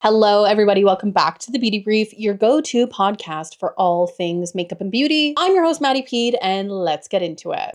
Hello, everybody. Welcome back to The Beauty Brief, your go-to podcast for all things makeup and beauty. I'm your host, Maddie Pede, and let's get into it.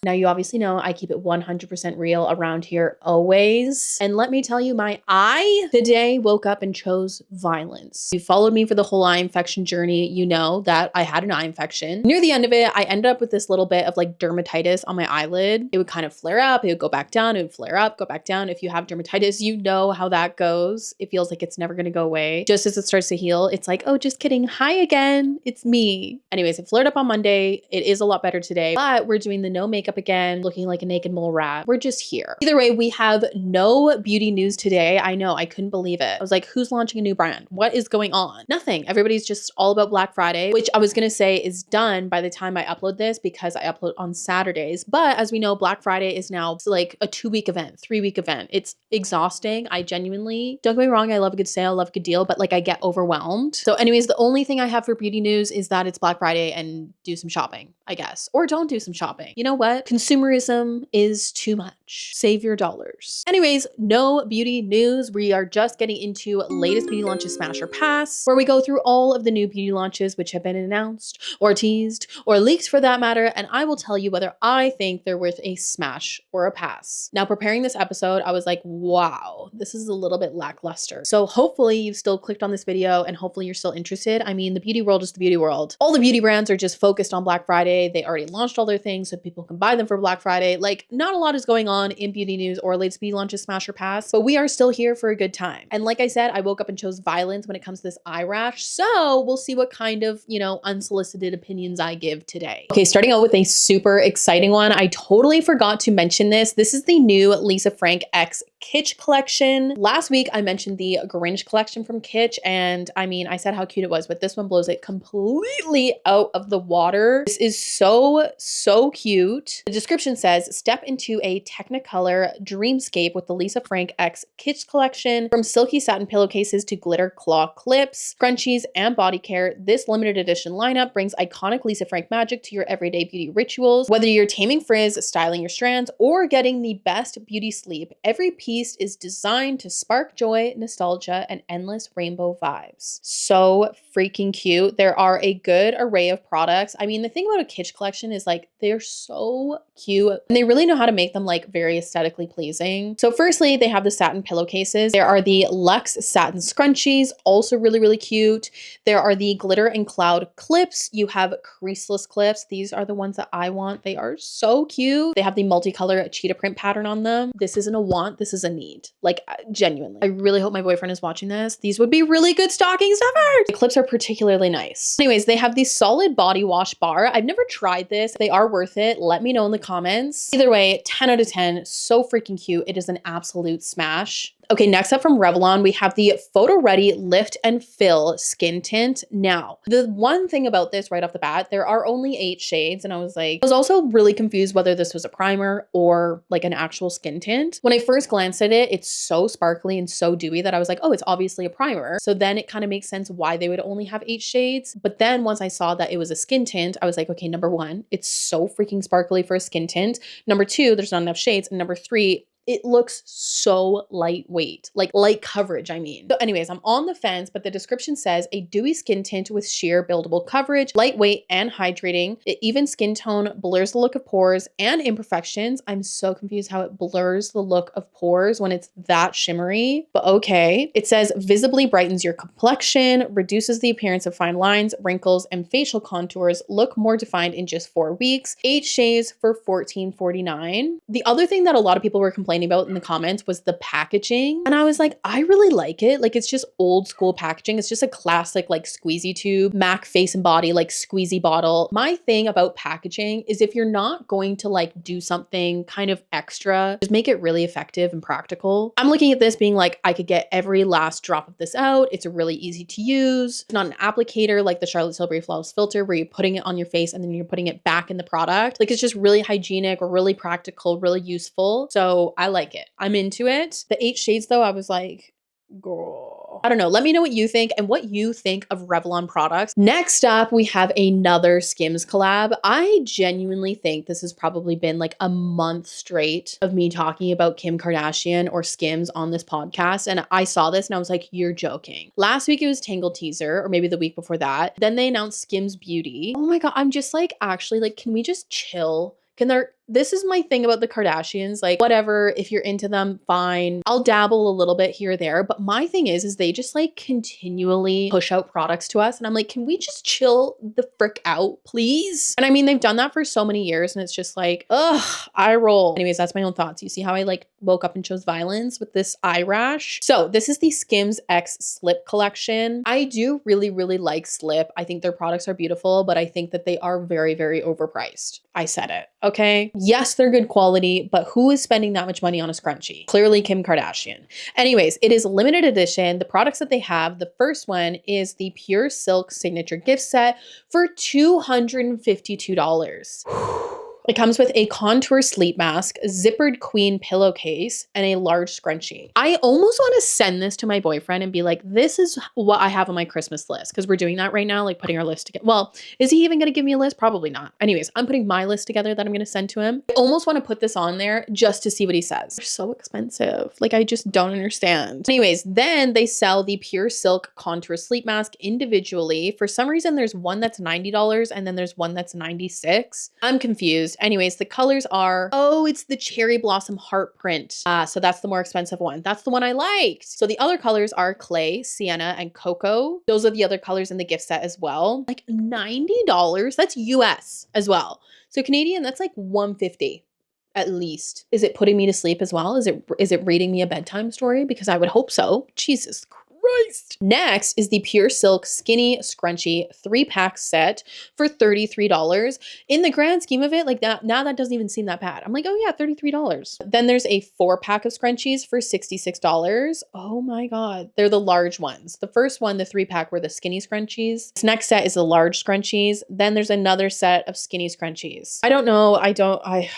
Now, you obviously know I keep it 100% real around here always. And let me tell you, my eye today woke up and chose violence. If you followed me for the whole eye infection journey, you know that I had an eye infection. Near the end of it, I ended up with this little bit of like dermatitis on my eyelid. It would kind of flare up, it would go back down, it would flare up, go back down. If you have dermatitis, you know how that goes. It feels like it's never gonna go away. Just as it starts to heal, it's like, oh, just kidding. Hi again, it's me. Anyways, it flared up on Monday. It is a lot better today, but we're doing the no makeup again, looking like a naked mole rat. We're just here. Either way, we have no beauty news today. I know, I couldn't believe it. I was like, who's launching a new brand? What is going on? Nothing. Everybody's just all about Black Friday, which I was gonna say is done by the time I upload this because I upload on Saturdays. But as we know, Black Friday is now like a 2-week event, 3-week event. It's exhausting. I genuinely, don't get me wrong, I love a good sale, love a good deal, but like I get overwhelmed. So anyways, the only thing I have for beauty news is that it's Black Friday and do some shopping, I guess. Or don't do some shopping. You know what? Consumerism is too much. Save your dollars. Anyways, no beauty news. We are just getting into latest beauty launches smash or pass, where we go through all of the new beauty launches which have been announced or teased or leaked for that matter, and I will tell you whether I think they're worth a smash or a pass. Now, preparing this episode, I was like, wow, this is a little bit lackluster. So hopefully you've still clicked on this video and hopefully you're still interested. I mean, the beauty world is the beauty world. All the beauty brands are just focused on Black Friday. They already launched all their things so people can buy them for Black Friday. Like, not a lot is going on in beauty news or latest beauty launches smash or pass, but we are still here for a good time. And like I said, I woke up and chose violence when it comes to this eye rash. So we'll see what kind of, unsolicited opinions I give today. Okay, starting out with a super exciting one. I totally forgot to mention this. This is the new Lisa Frank X Kitsch collection. Last week, I mentioned the Grinch collection from Kitsch, and I mean, I said how cute it was, but this one blows it completely out of the water. This is so cute. The description says, step into a Technicolor dreamscape with the Lisa Frank X Kitsch collection. From silky satin pillowcases to glitter claw clips, scrunchies, and body care, this limited edition lineup brings iconic Lisa Frank magic to your everyday beauty rituals. Whether you're taming frizz, styling your strands, or getting the best beauty sleep, every piece is designed to spark joy, nostalgia, and endless rainbow vibes. So freaking cute. There are a good array of products. I mean, the thing about a Kitsch collection is like, they're so cute and they really know how to make them like very aesthetically pleasing. So firstly, they have the satin pillowcases. There are the Luxe satin scrunchies, also really cute. There are the glitter and cloud clips. You have creaseless clips. These are the ones that I want. They are so cute. They have the multicolor cheetah print pattern on them. This isn't a want, this is a need. Like, genuinely. I really hope my boyfriend is watching this. These would be really good stocking stuffers. The clips are particularly nice. Anyways, they have the solid body wash bar. I've never tried this. They are worth it. Let me know in the comments. Either way, 10 out of 10. So freaking cute. It is an absolute smash. Okay, next up from Revlon, we have the photoready Lift and Fill Skin Tint. Now, the one thing about this right off the bat, there are only 8 shades, and I was also really confused whether this was a primer or like an actual skin tint. When I first glanced at it, it's so sparkly and so dewy that I was like, oh, it's obviously a primer. So then it kind of makes sense why they would only have 8 shades. But then once I saw that it was a skin tint, I was like, okay, number 1, it's so freaking sparkly for a skin tint. Number 2, there's not enough shades. And number 3, it looks so lightweight, like light coverage, I mean. So anyways, I'm on the fence, but the description says a dewy skin tint with sheer buildable coverage, lightweight and hydrating. The even skin tone blurs the look of pores and imperfections. I'm so confused how it blurs the look of pores when it's that shimmery, but okay. It says visibly brightens your complexion, reduces the appearance of fine lines, wrinkles, and facial contours, look more defined in just 4 weeks. 8 shades for $14.49. The other thing that a lot of people were complaining about in the comments was the packaging. And I was like, I really like it. Like, it's just old school packaging. It's just a classic like squeezy tube, MAC face and body, like squeezy bottle. My thing about packaging is if you're not going to like do something kind of extra, just make it really effective and practical. I'm looking at this being like, I could get every last drop of this out. It's really easy to use. It's not an applicator like the Charlotte Tilbury Flawless Filter where you're putting it on your face and then you're putting it back in the product. Like, it's just really hygienic or really practical, really useful. So I like it. I'm into it. The 8 shades though, I was like, girl, I don't know. Let me know what you think and what you think of Revlon products. Next up, we have another Skims collab. I genuinely think this has probably been like a month straight of me talking about Kim Kardashian or Skims on this podcast. And I saw this and I was like, you're joking. Last week it was Tangled teaser, or maybe the week before that. Then they announced Skims Beauty. Oh my God. I'm just like, actually, like, can we just chill? This is my thing about the Kardashians. Like, whatever, if you're into them, fine. I'll dabble a little bit here or there. But my thing is they just like continually push out products to us. And I'm like, can we just chill the frick out, please? And I mean, they've done that for so many years. And it's just like, ugh, eye roll. Anyways, that's my own thoughts. You see how I like woke up and chose violence with this eye rash? So this is the Skims X Slip collection. I do really, really like Slip. I think their products are beautiful, but I think that they are very, very overpriced. I said it. Okay. Yes, they're good quality, but who is spending that much money on a scrunchie? Clearly Kim Kardashian. Anyways, it is limited edition. The products that they have, the first one is the Pure Silk Signature Gift Set for $252. It comes with a contour sleep mask, zippered queen pillowcase, and a large scrunchie. I almost want to send this to my boyfriend and be like, this is what I have on my Christmas list. Because we're doing that right now, like putting our list together. Well, is he even going to give me a list? Probably not. Anyways, I'm putting my list together that I'm going to send to him. I almost want to put this on there just to see what he says. They're so expensive. Like, I just don't understand. Anyways, then they sell the Pure Silk Contour Sleep Mask individually. For some reason, there's one that's $90 and then there's one that's $96. I'm confused. Anyways, the colors are, oh, it's the cherry blossom heart print. So that's the more expensive one. That's the one I liked. So the other colors are clay, sienna, and cocoa. Those are the other colors in the gift set as well. Like $90, that's US as well. So Canadian, that's like $150 at least. Is it putting me to sleep as well? Is it reading me a bedtime story? Because I would hope so. Jesus Christ. Next is the Pure Silk Skinny Scrunchie 3-pack set for $33. In the grand scheme of it, like that, now that doesn't even seem that bad. I'm like, oh yeah, $33. Then there's a 4-pack of scrunchies for $66. Oh my God. They're the large ones. The first one, the 3-pack, were the skinny scrunchies. This next set is the large scrunchies. Then there's another set of skinny scrunchies. I don't know. I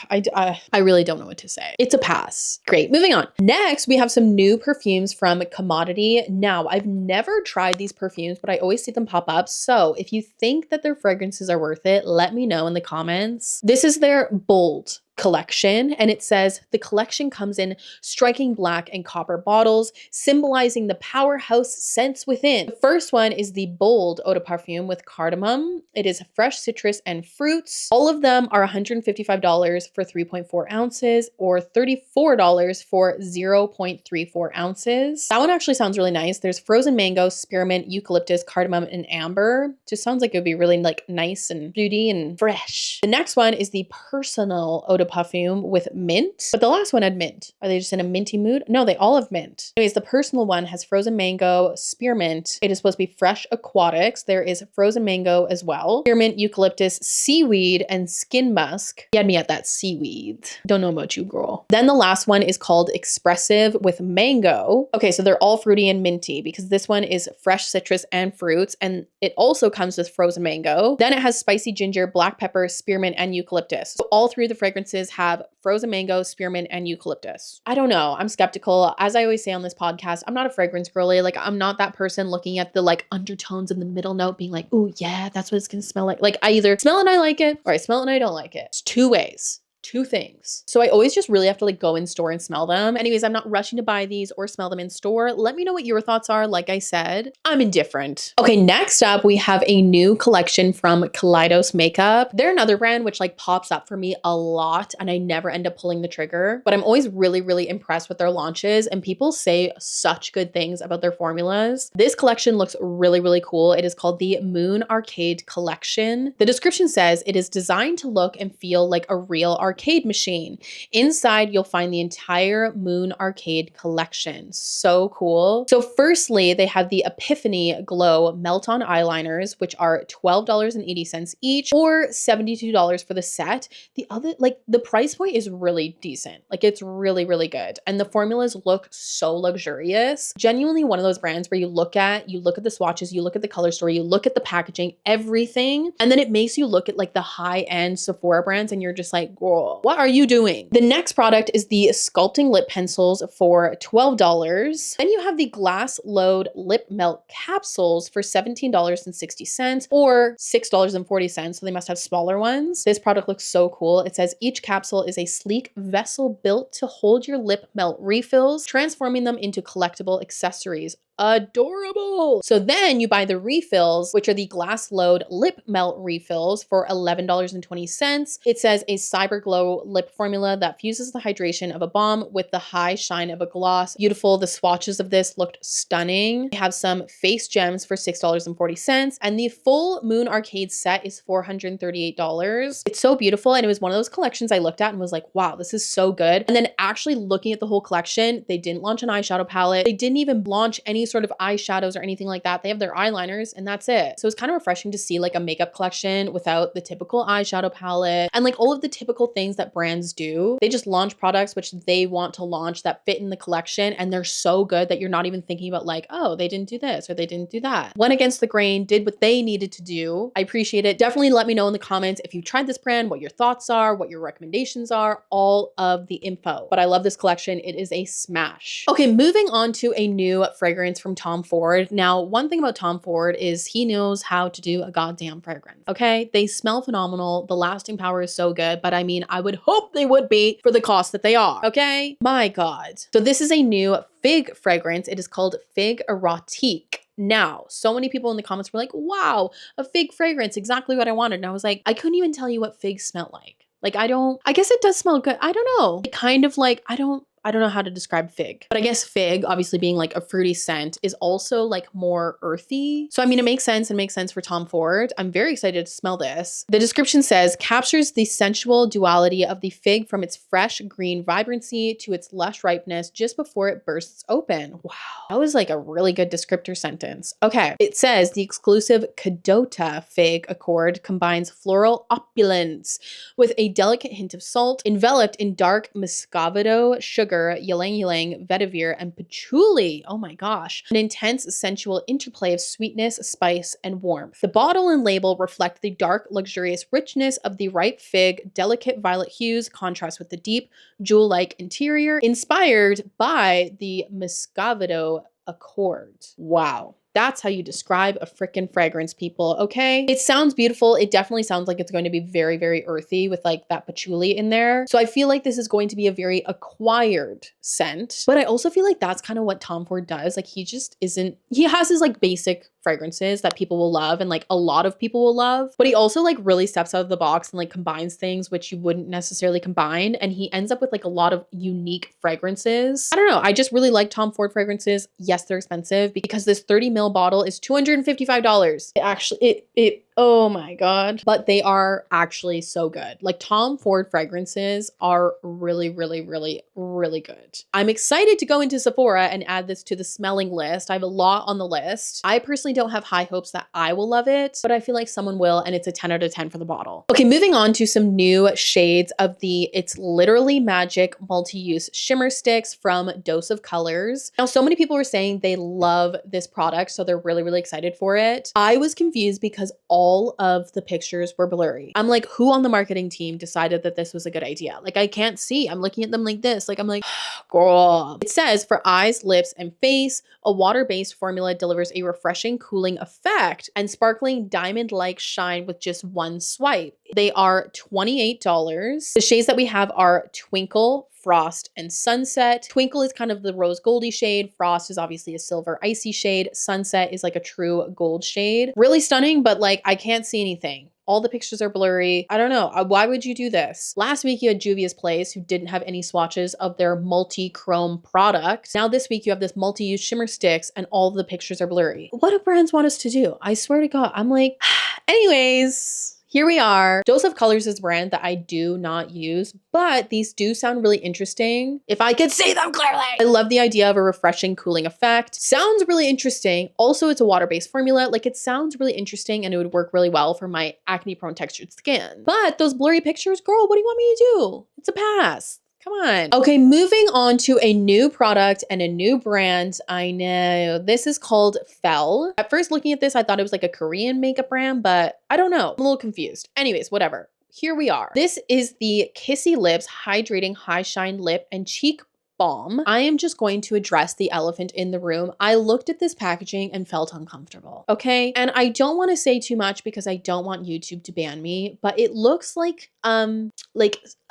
really don't know what to say. It's a pass. Great. Moving on. Next, we have some new perfumes from Commodity. Now, I've never tried these perfumes, but I always see them pop up. So if you think that their fragrances are worth it, let me know in the comments. This is their Bold collection, and it says the collection comes in striking black and copper bottles, symbolizing the powerhouse scents within. The first one is the Bold Eau de Parfum with cardamom. It is fresh citrus and fruits. All of them are $155 for 3.4 ounces or $34 for 0.34 ounces. That one actually sounds really nice. There's frozen mango, spearmint, eucalyptus, cardamom, and amber. Just sounds like it would be really like nice and fruity and fresh. The next one is the Personal Eau de Parfum with mint, but the last one had mint. Are they just in a minty mood? No, they all have mint. Anyways, the Personal one has frozen mango, spearmint. It is supposed to be fresh aquatics. There is frozen mango as well. Spearmint, eucalyptus, seaweed, and skin musk. You had me at that seaweed. Don't know about you, girl. Then the last one is called Expressive with mango. Okay, so they're all fruity and minty because this one is fresh citrus and fruits, and it also comes with frozen mango. Then it has spicy ginger, black pepper, spearmint, and eucalyptus. So all three of the fragrances have frozen mango, spearmint, and eucalyptus. I don't know. I'm skeptical. As I always say on this podcast, I'm not a fragrance girly. Like, I'm not that person looking at the like undertones in the middle note being like, oh yeah, that's what it's gonna smell like. Like, I either smell it and I like it, or I smell it and I don't like it. It's two ways. Two things. So I always just really have to like go in store and smell them. Anyways, I'm not rushing to buy these or smell them in store. Let me know what your thoughts are. Like I said, I'm indifferent. Okay, next up, we have a new collection from Kaleidos Makeup. They're another brand which like pops up for me a lot and I never end up pulling the trigger, but I'm always really, really impressed with their launches and people say such good things about their formulas. This collection looks really, really cool. It is called the Moon Arcade Collection. The description says it is designed to look and feel like a real arcade machine. Inside, you'll find the entire Moon Arcade collection. So cool. So firstly, they have the Epiphany Glow Melt-On Eyeliners, which are $12.80 each or $72 for the set. The other, like the price point is really decent. Like it's really, really good. And the formulas look so luxurious. Genuinely one of those brands where you look at the swatches, you look at the color story, you look at the packaging, everything. And then it makes you look at like the high-end Sephora brands and you're just like, girl, girl, what are you doing? The next product is the sculpting lip pencils for $12. Then you have the glass load lip melt capsules for $17.60 or $6.40. So they must have smaller ones. This product looks so cool. It says each capsule is a sleek vessel built to hold your lip melt refills, transforming them into collectible accessories. Adorable. So then you buy the refills, which are the glass load lip melt refills for $11.20. It says a cyberglow lip formula that fuses the hydration of a balm with the high shine of a gloss. Beautiful. The swatches of this looked stunning. They have some face gems for $6.40, and the full moon arcade set is $438. It's so beautiful, and it was one of those collections I looked at and was like, wow, this is so good. And then actually looking at the whole collection, they didn't launch an eyeshadow palette. They didn't even launch any sort of eyeshadows or anything like that. They have their eyeliners and that's it. So it's kind of refreshing to see like a makeup collection without the typical eyeshadow palette and like all of the typical things that brands do. They just launch products which they want to launch that fit in the collection, and they're so good that you're not even thinking about like, oh, they didn't do this or they didn't do that. Went against the grain, did what they needed to do. I appreciate it. Definitely let me know in the comments if you've tried this brand, what your thoughts are, what your recommendations are, all of the info. But I love this collection. It is a smash. Okay, moving on to a new fragrance from Tom Ford. Now, one thing about Tom Ford is he knows how to do a goddamn fragrance, okay? They smell phenomenal. The lasting power is so good, but I mean, I would hope they would be for the cost that they are, okay? My God. So this is a new figue fragrance. It is called Figue Érotique. Now, so many people in the comments were like, wow, a fig fragrance, exactly what I wanted. And I was like, I couldn't even tell you what figs smelled like. Like, I guess it does smell good. I don't know. It kind of like, I don't know how to describe fig, but I guess fig, obviously being like a fruity scent, is also like more earthy. So I mean, it makes sense and makes sense for Tom Ford. I'm very excited to smell this. The description says, captures the sensual duality of the fig from its fresh green vibrancy to its lush ripeness just before it bursts open. Wow. That was like a really good descriptor sentence. Okay. It says the exclusive Cadota fig accord combines floral opulence with a delicate hint of salt, enveloped in dark muscovado sugar, ylang ylang, vetiver, and patchouli. Oh my gosh. An intense sensual interplay of sweetness, spice, and warmth. The bottle and label reflect the dark, luxurious richness of the ripe fig, delicate violet hues contrast with the deep, jewel-like interior, inspired by the muscovado accord. Wow. That's how you describe a freaking fragrance, people, okay? It sounds beautiful. It definitely sounds like it's going to be very, very earthy with like that patchouli in there. So I feel like this is going to be a very acquired scent, but I also feel like that's kind of what Tom Ford does. Like he has his like basic fragrances that people will love and like a lot of people will love, but he also like really steps out of the box and like combines things which you wouldn't necessarily combine, and he ends up with like a lot of unique fragrances. I don't know, I just really like Tom Ford fragrances. Yes, they're expensive because this 30 ml bottle is $255. Oh my God. But they are actually so good. Like Tom Ford fragrances are really, really, really, really good. I'm excited to go into Sephora and add this to the smelling list. I have a lot on the list. I personally don't have high hopes that I will love it, but I feel like someone will, and it's a 10 out of 10 for the bottle. Okay, moving on to some new shades of the It's Literally Magic multi-use shimmer sticks from Dose of Colors. Now, so many people were saying they love this product, so they're really, really excited for it. I was confused because all of the pictures were blurry. I'm like, who on the marketing team decided that this was a good idea? Like, I can't see. I'm looking at them like this. Like, I'm like, girl. It says for eyes, lips, and face, a water-based formula delivers a refreshing, cooling effect and sparkling diamond-like shine with just one swipe. They are $28. The shades that we have are Twinkle, Frost, and Sunset. Twinkle is kind of the rose goldy shade. Frost is obviously a silver icy shade. Sunset is like a true gold shade. Really stunning, but like I can't see anything. All the pictures are blurry. I don't know. Why would you do this? Last week you had Juvia's Place, who didn't have any swatches of their multi-chrome product. Now this week you have this multi-use shimmer sticks and all the pictures are blurry. What do brands want us to do? I swear to God. I'm like, anyways. Here we are. Dose of Colors is a brand that I do not use, but these do sound really interesting. If I could say them clearly. I love the idea of a refreshing cooling effect. Sounds really interesting. Also, it's a water-based formula. Like it sounds really interesting and it would work really well for my acne-prone textured skin. But those blurry pictures, girl, what do you want me to do? It's a pass. Come on. Okay, moving on to a new product and a new brand. I know. This is called Fell. At first looking at this, I thought it was like a Korean makeup brand, but I don't know. I'm a little confused. Anyways, whatever. here we are. This is the Kissylips Hydrating High Shine Lip and Cheek Balm. I am just going to address the elephant in the room. I looked at this packaging and felt uncomfortable, okay? And I don't want to say too much because I don't want YouTube to ban me, but it looks like an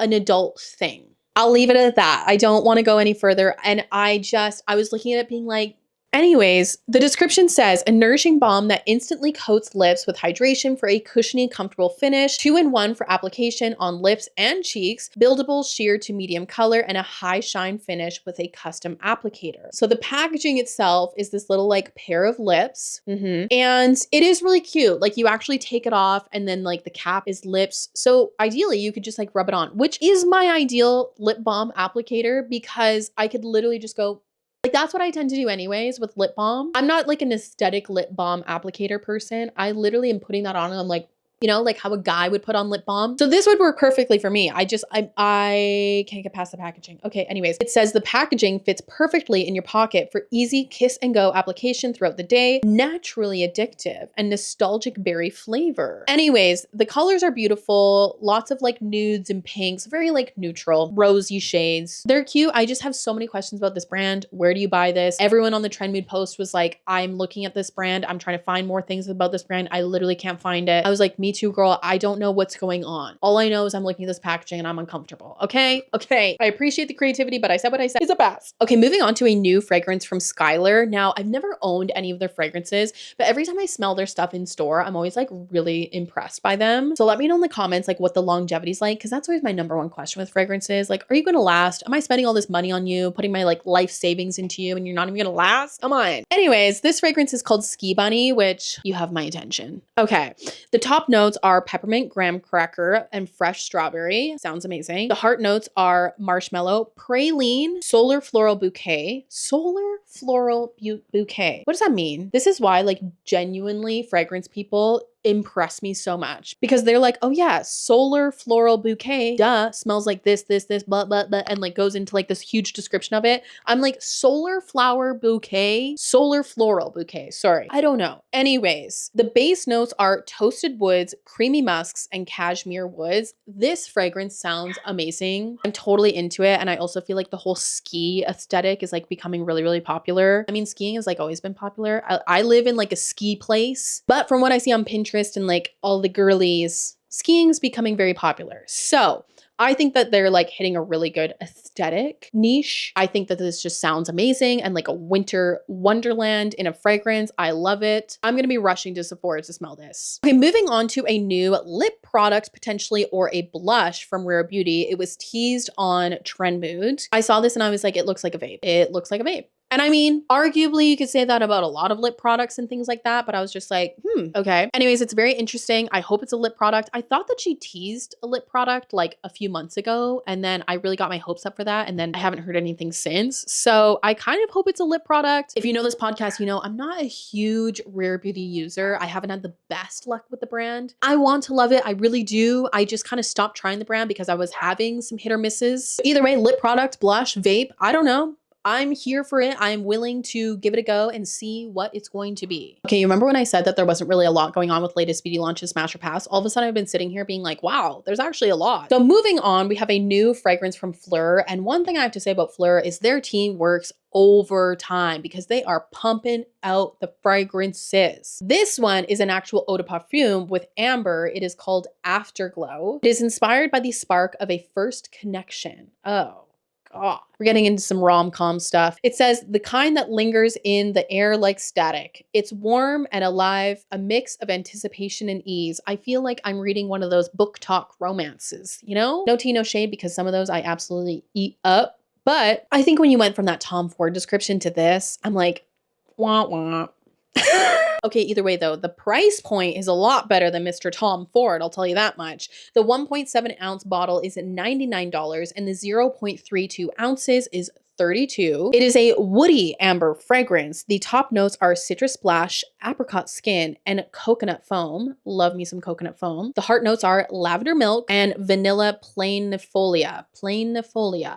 adult thing. I'll leave it at that. I don't want to go any further. And I was looking at it being like, anyways, the description says, a nourishing balm that instantly coats lips with hydration for a cushiony, comfortable finish, 2-in-1 for application on lips and cheeks, buildable sheer to medium color, and a high shine finish with a custom applicator. So the packaging itself is this little like pair of lips. And it is really cute. Like you actually take it off and then like the cap is lips. So ideally you could just like rub it on, which is my ideal lip balm applicator because I could literally just go, like that's what I tend to do anyways with lip balm. I'm not like an aesthetic lip balm applicator person. I literally am putting that on and I'm like, you know, like how a guy would put on lip balm. So this would work perfectly for me. I can't get past the packaging. Okay, anyways, it says the packaging fits perfectly in your pocket for easy kiss and go application throughout the day, naturally addictive and nostalgic berry flavor. Anyways, the colors are beautiful. Lots of like nudes and pinks, very like neutral, rosy shades. They're cute. I just have so many questions about this brand. Where do you buy this? Everyone on the Trend Mood post was like, I'm looking at this brand. I'm trying to find more things about this brand. I literally can't find it. I was like, me too, girl. I don't know what's going on. All I know is I'm looking at this packaging and I'm uncomfortable. Okay. I appreciate the creativity, but I said what I said. It's a pass. Okay, moving on to a new fragrance from Skylar. Now, I've never owned any of their fragrances, but every time I smell their stuff in store, I'm always like really impressed by them. So let me know in the comments like what the longevity's like, because that's always my number one question with fragrances. Like, are you going to last? Am I spending all this money on you, putting my like life savings into you, and you're not even going to last? Come on. Anyways, this fragrance is called Ski Bunny, which you have my attention. Okay. The top notes are peppermint, graham cracker, and fresh strawberry. Sounds amazing. The heart notes are marshmallow, praline, solar floral bouquet. Solar floral bouquet. What does that mean? This is why like genuinely fragrance people impress me so much because they're like, oh yeah, solar floral bouquet, duh, smells like this, blah, blah, blah, and like goes into like this huge description of it. I'm like, solar flower bouquet, solar floral bouquet. Sorry, I don't know. Anyways, the base notes are toasted woods, creamy musks, and cashmere woods. This fragrance sounds amazing. I'm totally into it. And I also feel like the whole ski aesthetic is like becoming really, really popular. I mean, skiing has like always been popular. I live in like a ski place, but from what I see on Pinterest and like all the girlies, skiing's becoming very popular. So I think that they're like hitting a really good aesthetic niche. I think that this just sounds amazing and like a winter wonderland in a fragrance. I love it. I'm going to be rushing to Sephora to smell this. Okay, moving on to a new lip product potentially, or a blush from Rare Beauty. It was teased on Trend Mood. I saw this and I was like, it looks like a vape. It looks like a vape. And I mean, arguably you could say that about a lot of lip products and things like that, but I was just like, okay. Anyways, it's very interesting. I hope it's a lip product. I thought that she teased a lip product like a few months ago, and then I really got my hopes up for that, and then I haven't heard anything since. So I kind of hope it's a lip product. If you know this podcast, you know I'm not a huge Rare Beauty user. I haven't had the best luck with the brand. I want to love it. I really do. I just kind of stopped trying the brand because I was having some hit or misses. Either way, lip product, blush, vape, I don't know. I'm here for it. I'm willing to give it a go and see what it's going to be. Okay, you remember when I said that there wasn't really a lot going on with latest beauty launches, smash or pass? All of a sudden I've been sitting here being like, wow, there's actually a lot. So moving on, we have a new fragrance from Phlur. And one thing I have to say about Phlur is their team works overtime because they are pumping out the fragrances. This one is an actual eau de parfum with amber. It is called Afterglow. It is inspired by the spark of a first connection. Oh. Oh, we're getting into some rom-com stuff. It says the kind that lingers in the air like static. It's warm and alive, a mix of anticipation and ease. I feel like I'm reading one of those book talk romances, you know? No tea, no shade, because some of those I absolutely eat up. But I think when you went from that Tom Ford description to this, I'm like, wah, wah. Okay, either way though, the price point is a lot better than Mr. Tom Ford, I'll tell you that much. The 1.7 ounce bottle is $99 and the 0.32 ounces is $32. It is a woody amber fragrance. The top notes are citrus splash, apricot skin, and coconut foam. Love me some coconut foam. The heart notes are lavender milk and vanilla planifolia.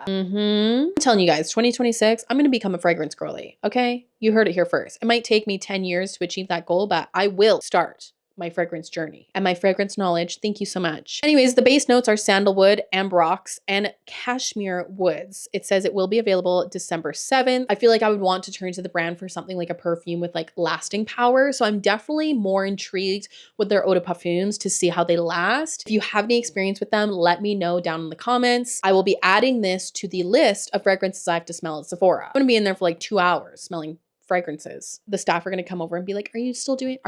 I'm telling you guys, 2026, I'm going to become a fragrance girly, okay? You heard it here first. It might take me 10 years to achieve that goal, but I will start my fragrance journey and my fragrance knowledge. Thank you so much. Anyways, the base notes are sandalwood, ambrox, and cashmere woods. It says it will be available December 7th. I feel like I would want to turn to the brand for something like a perfume with like lasting power. So I'm definitely more intrigued with their eau de parfums to see how they last. If you have any experience with them, let me know down in the comments. I will be adding this to the list of fragrances I have to smell at Sephora. I'm gonna be in there for like 2 hours smelling fragrances. The staff are going to come over and be like, are you still doing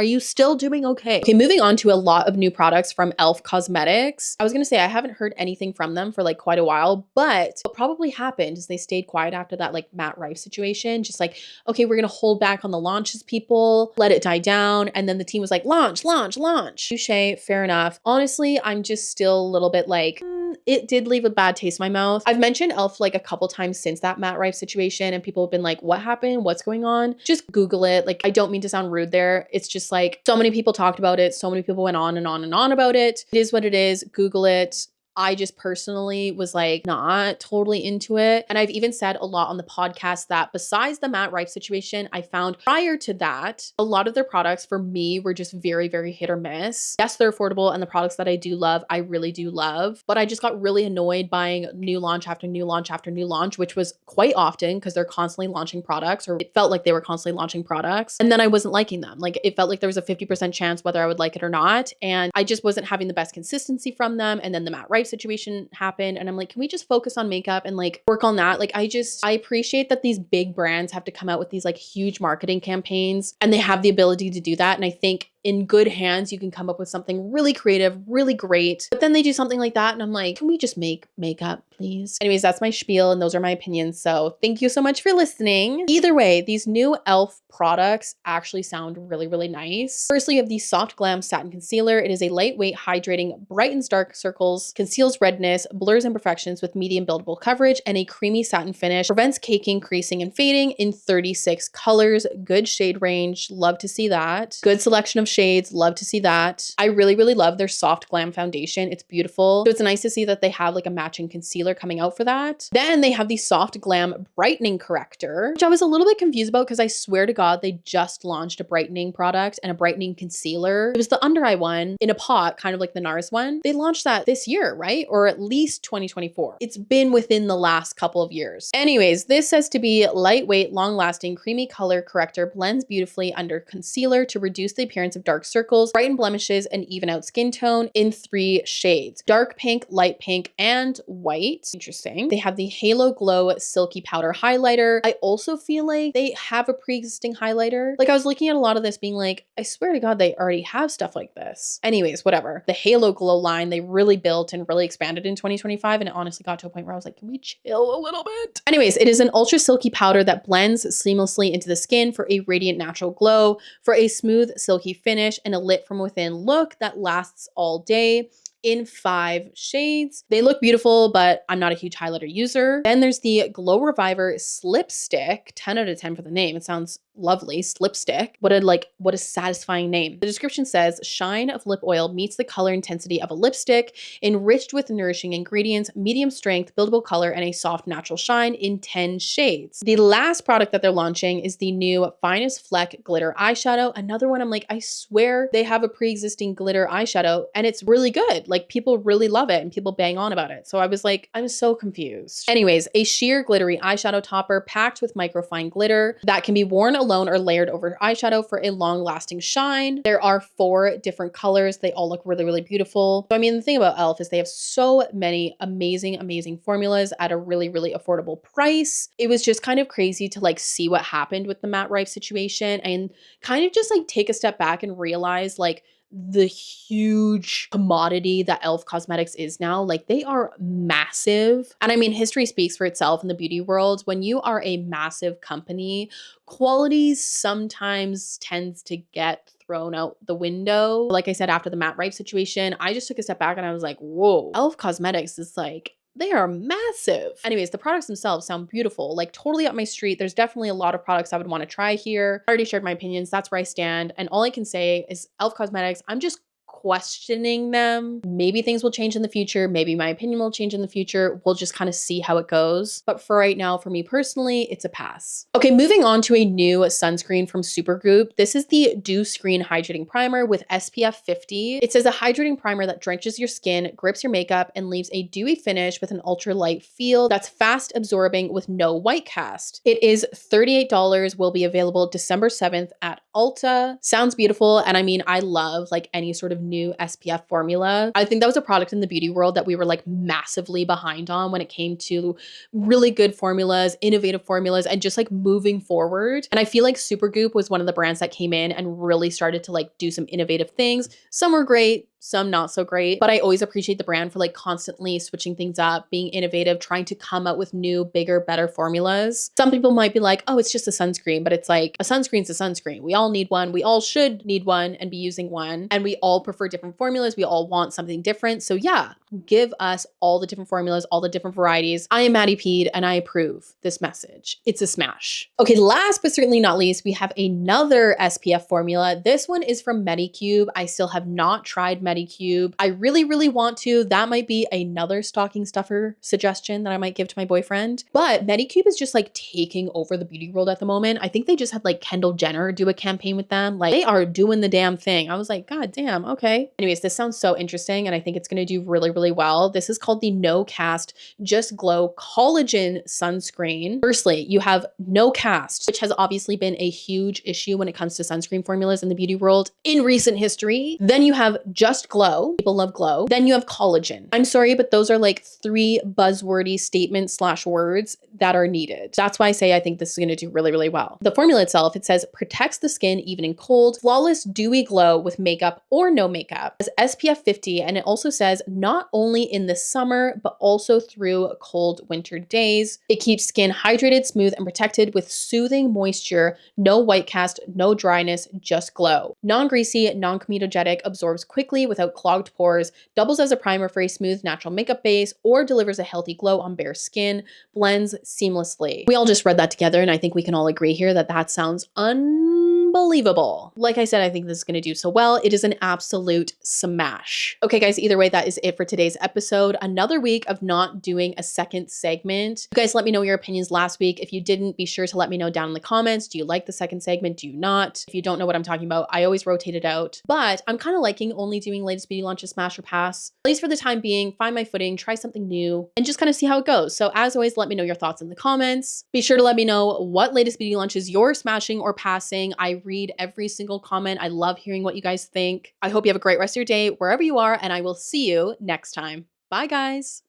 okay? Okay, moving on to a lot of new products from e.l.f. Cosmetics. I was going to say I haven't heard anything from them for like quite a while, but what probably happened is they stayed quiet after that like Matt Rife situation. Just like, okay, we're going to hold back on the launches, people, let it die down. And then the team was like, launch. Touché, fair enough. Honestly, I'm just still a little bit like, it did leave a bad taste in my mouth. I've mentioned e.l.f. like a couple times since that Matt Rife situation, and people have been like, what happened? What's going on? Just Google it. Like, I don't mean to sound rude there. It's just like so many people talked about it. So many people went on and on and on about it. It is what it is. Google it. I just personally was like not totally into it. And I've even said a lot on the podcast that besides the Matt Rife situation, I found prior to that, a lot of their products for me were just very, very hit or miss. Yes, they're affordable, and the products that I do love, I really do love. But I just got really annoyed buying new launch after new launch after new launch, which was quite often because they're constantly launching products, or it felt like they were constantly launching products. And then I wasn't liking them. Like, it felt like there was a 50% chance whether I would like it or not. And I just wasn't having the best consistency from them. And then the Matt Rife situation happened, and I'm like, can we just focus on makeup and like work on that? Like, I appreciate that these big brands have to come out with these like huge marketing campaigns, and they have the ability to do that. And I think in good hands, you can come up with something really creative, really great. But then they do something like that, and I'm like, can we just make makeup, please? Anyways, that's my spiel, and those are my opinions. So thank you so much for listening. Either way, these new e.l.f. products actually sound really, really nice. Firstly, you have the Soft Glam Satin Concealer. It is a lightweight, hydrating, brightens dark circles, conceals redness, blurs imperfections with medium buildable coverage, and a creamy satin finish. Prevents caking, creasing, and fading in 36 colors. Good shade range. Love to see that. Good selection of shades. Love to see that. I really, really love their Soft Glam foundation. It's beautiful. So it's nice to see that they have like a matching concealer coming out for that. Then they have the Soft Glam Brightening Corrector, which I was a little bit confused about because I swear to God, they just launched a brightening product and a brightening concealer. It was the under eye one in a pot, kind of like the NARS one. They launched that this year, right? Or at least 2024. It's been within the last couple of years. Anyways, this says to be lightweight, long-lasting, creamy color corrector, blends beautifully under concealer to reduce the appearance of dark circles, brighten blemishes, and even out skin tone in 3 shades: dark pink, light pink, and white. Interesting. They have the Halo Glow Silky Powder Highlighter. I also feel like they have a pre-existing highlighter. Like, I was looking at a lot of this being like, I swear to God, they already have stuff like this. Anyways, whatever. The Halo Glow line, they really built and really expanded in 2025, and it honestly got to a point where I was like, can we chill a little bit? Anyways, it is an ultra silky powder that blends seamlessly into the skin for a radiant natural glow, for a smooth silky finish, and a lit from within look that lasts all day. In 5 shades. They look beautiful, but I'm not a huge highlighter user. Then there's the Glow Reviver Slip Stick. 10 out of 10 for the name. It sounds lovely. Slipstick. What a satisfying name. The description says, shine of lip oil meets the color intensity of a lipstick, enriched with nourishing ingredients, medium strength, buildable color, and a soft natural shine in 10 shades. The last product that they're launching is the new Finest Fleck Glitter Eyeshadow. Another one I'm like, I swear they have a pre-existing glitter eyeshadow, and it's really good. Like, people really love it and people bang on about it. So I was like, I'm so confused. Anyways, a sheer glittery eyeshadow topper packed with microfine glitter that can be worn alone or layered over eyeshadow for a long lasting shine. There are 4 different colors. They all look really, really beautiful. So I mean, the thing about e.l.f. is they have so many amazing formulas at a really, really affordable price. It was just kind of crazy to like see what happened with the Matt Rife situation and kind of just like take a step back and realize like the huge commodity that e.l.f. Cosmetics is now. Like, they are massive. And I mean, history speaks for itself in the beauty world. When you are a massive company, quality sometimes tends to get thrown out the window. Like I said, after the Matt Rife situation, I just took a step back and I was like, whoa, e.l.f. Cosmetics is like, they are massive. Anyways, the products themselves sound beautiful, like totally up my street. There's definitely a lot of products I would want to try here. I already shared my opinions. That's where I stand. And all I can say is e.l.f. Cosmetics, I'm just questioning them. Maybe things will change in the future. Maybe my opinion will change in the future. We'll just kind of see how it goes. But for right now, for me personally, it's a pass. Okay, moving on to a new sunscreen from Supergoop. This is the Dewscreen Hydrating Primer with SPF 50. It says a hydrating primer that drenches your skin, grips your makeup, and leaves a dewy finish with an ultralight feel that's fast absorbing with no white cast. It is $38, will be available December 7th at Ulta. Sounds beautiful. And I mean, I love like any sort of new SPF formula. I think that was a product in the beauty world that we were like massively behind on when it came to really good formulas, innovative formulas, and just like moving forward. And I feel like Supergoop was one of the brands that came in and really started to like do some innovative things. Some were great, some not so great, but I always appreciate the brand for like constantly switching things up, being innovative, trying to come out with new, bigger, better formulas. Some people might be like, oh, it's just a sunscreen, but it's like a sunscreen's a sunscreen. We all need one. We all should need one and be using one. And we all prefer different formulas. We all want something different. So yeah, give us all the different formulas, all the different varieties. I am Maddie Pede and I approve this message. It's a smash. Okay, last but certainly not least, we have another SPF formula. This one is from Medicube. I still have not tried Medicube. I really, really want to. That might be another stocking stuffer suggestion that I might give to my boyfriend. But Medicube is just like taking over the beauty world at the moment. I think they just had like Kendall Jenner do a campaign with them. Like they are doing the damn thing. I was like, God damn, okay. Anyways, this sounds so interesting and I think it's going to do really, really well. This is called the No Cast Just Glow Collagen Sunscreen. Firstly, you have no cast, which has obviously been a huge issue when it comes to sunscreen formulas in the beauty world in recent history. Then you have Just Glow. People love glow. Then you have collagen. I'm sorry, but those are like 3 buzzwordy statements / words that are needed. That's why I say I think this is going to do really, really well. The formula itself, it says protects the skin even in cold, flawless dewy glow with makeup or no makeup. It has SPF 50 and it also says not only in the summer, but also through cold winter days. It keeps skin hydrated, smooth, and protected with soothing moisture, no white cast, no dryness, just glow. Non-greasy, non-comedogenic, absorbs quickly without clogged pores, doubles as a primer for a smooth natural makeup base, or delivers a healthy glow on bare skin, blends seamlessly. We all just read that together and I think we can all agree here that that sounds unbelievable. Like I said, I think this is going to do so well. It is an absolute smash. Okay, guys, either way, that is it for today's episode. Another week of not doing a second segment. You guys let me know your opinions last week. If you didn't, be sure to let me know down in the comments. Do you like the second segment? Do you not? If you don't know what I'm talking about, I always rotate it out. But I'm kind of liking only doing latest beauty launches smash or pass. At least for the time being, find my footing, try something new, and just kind of see how it goes. So as always, let me know your thoughts in the comments. Be sure to let me know what latest beauty launches you're smashing or passing. I read every single comment. I love hearing what you guys think. I hope you have a great rest of your day wherever you are, and I will see you next time. Bye, guys.